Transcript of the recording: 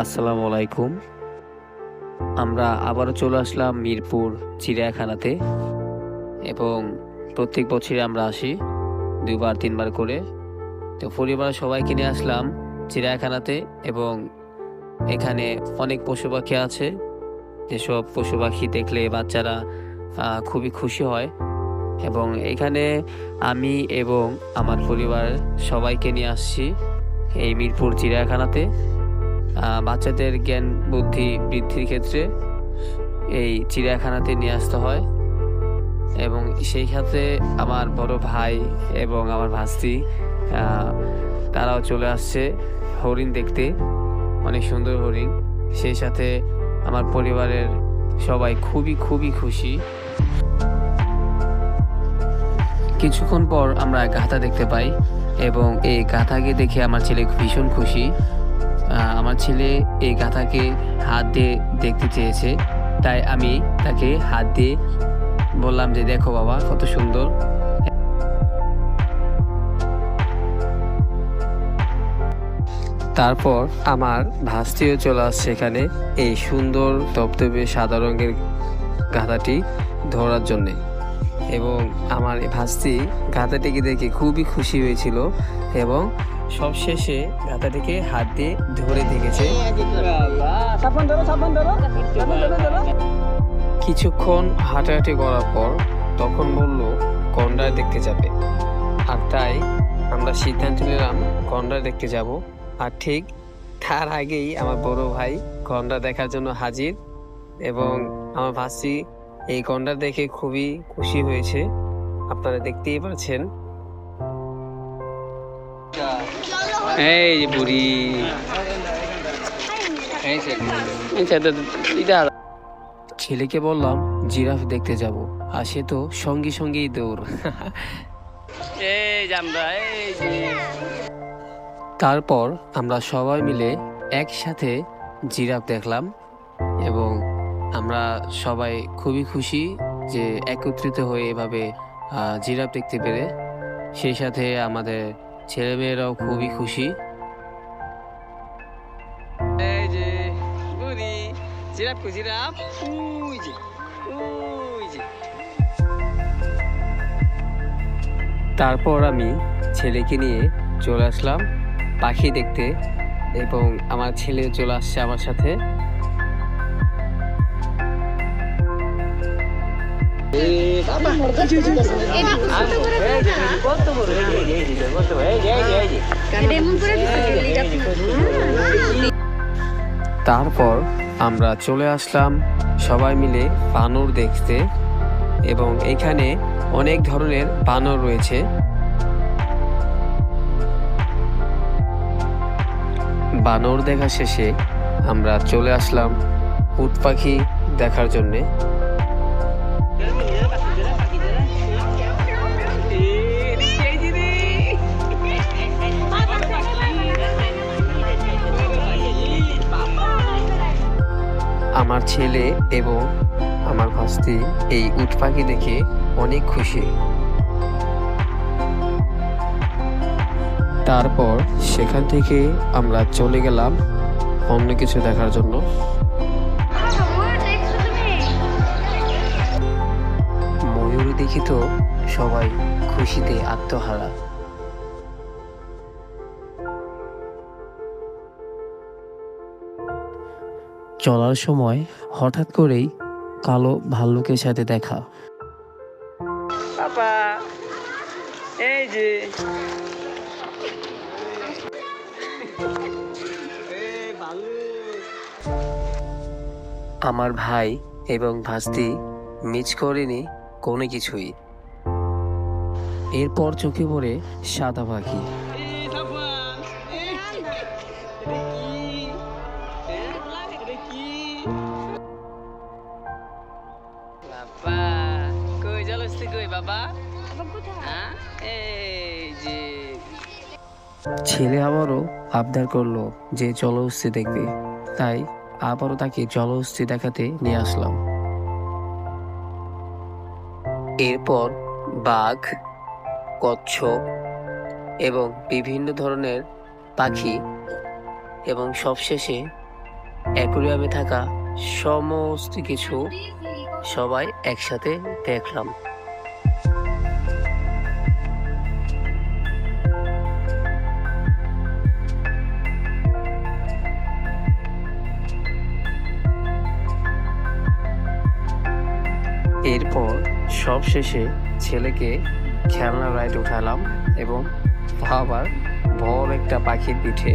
আসসালামু আলাইকুম। আমরা আবারও চলে আসলাম মিরপুর চিড়িয়াখানাতে এবং প্রত্যেক বছরই আমরা আসি 2-3বার করে। তো পরিবারের সবাইকে নিয়ে আসলাম চিড়িয়াখানাতে এবং এখানে অনেক পশু পাখি আছে, যেসব পশু পাখি দেখলে বাচ্চারা খুবই খুশি হয়। এবং এখানে আমি এবং আমার পরিবার সবাইকে নিয়ে আসছি এই মিরপুর চিড়িয়াখানাতে বাচ্চাদের জ্ঞান বুদ্ধি বৃদ্ধির ক্ষেত্রে এই চিড়িয়াখানাতে নিয়ে আসতে হয়। এবং সেই সাথে আমার বড় ভাই এবং আমার ভাস্তি তারাও চলে আসছে হরিণ দেখতে, অনেক সুন্দর হরিণ। সেই সাথে আমার পরিবারের সবাই খুবই খুবই খুশি। কিছুক্ষণ পর আমরা গাধা দেখতে পাই এবং এই গাধাকে দেখে আমার ছেলে ভীষণ খুশি। আমার ছেলে এই গাধাকে হাত দিয়ে দেখতে চেয়েছে, তাই আমি তাকে হাত দিয়ে বললাম যে দেখো বাবা কত সুন্দর। তারপর আমার ভাস্তিও চলে আসছে এখানে এই সুন্দর তপ্তপে সাদা রঙের গাধাটি ধরার জন্যে। এবং আমার ভাস্তি গাধাটিকে দেখে খুবই খুশি হয়েছিল এবং সবশেষে গাধাটিকে হাত দিয়ে ধরে দেখেছে। কিছুক্ষণ হাঁটাহাঁটি করার পর তখন বলল গন্ডার দেখতে যাবে, আর তাই আমরা সিদ্ধান্ত নিলাম গন্ডার দেখতে যাব। আর ঠিক তার আগেই আমার বড় ভাই গন্ডার দেখার জন্য হাজির এবং আমার ভাস্তি এই গন্ডার দেখে খুবই খুশি হয়েছে, আপনারা দেখতেই পাচ্ছেন। এই যে বুড়ি ছেলেকে বললাম জিরাফ দেখতে যাব, আর সে তো সঙ্গে সঙ্গেই দৌড়। তারপর আমরা সবাই মিলে একসাথে জিরাফ দেখলাম এবং আমরা সবাই খুবই খুশি যে একত্রিত হয়ে এভাবে জিরাফ দেখতে পেরে। সেই সাথে আমাদের ছেলেমেয়েরাও খুবই খুশি। এই যে বুড়ি জিরাফ কো জিরাফ ওই যে ওই যে। তারপর আমি ছেলেকে নিয়ে চলে আসলাম পাখি দেখতে এবং আমার ছেলে চলে আসছে আমার সাথে। তারপর আমরা চলে আসলাম সবাই মিলে বানর দেখতে এবং এখানে অনেক ধরনের বানর রয়েছে। বানর দেখা শেষে আমরা চলে আসলাম উট পাখি দেখার জন্যে। আমার ছেলে এবং আমার ভাস্তি এই উট পাখি দেখে অনেক খুশি। তারপর সেখান থেকে আমরা চলে গেলাম অন্য কিছু দেখার জন্য। ময়ূর দেখি তো সবাই খুশিতে আত্মহারা। চলার সময় হঠাৎ করেই কালো ভাল্লুকের সাথে দেখা। পাপা এই যে আমার ভাই এবং ভাস্তি মিস করেনি কোনো কিছুই। এরপর চোখে পড়ে সাদা পাখি। ছেলে আবারও আবদার করলো যে জলহস্তী দেখবে, তাই আবারও তাকে জলহস্তী দেখাতে নিয়ে আসলাম। এরপর বাঘ, কচ্ছপ এবং বিভিন্ন ধরনের পাখি এবং সবশেষে অ্যাকুরিয়ামে থাকা সমস্ত কিছু সবাই একসাথে দেখলাম। এরপর সবশেষে ছেলেকে খেলনা রাইড উঠালাম এবং আবার বড় একটা পাখির পিঠে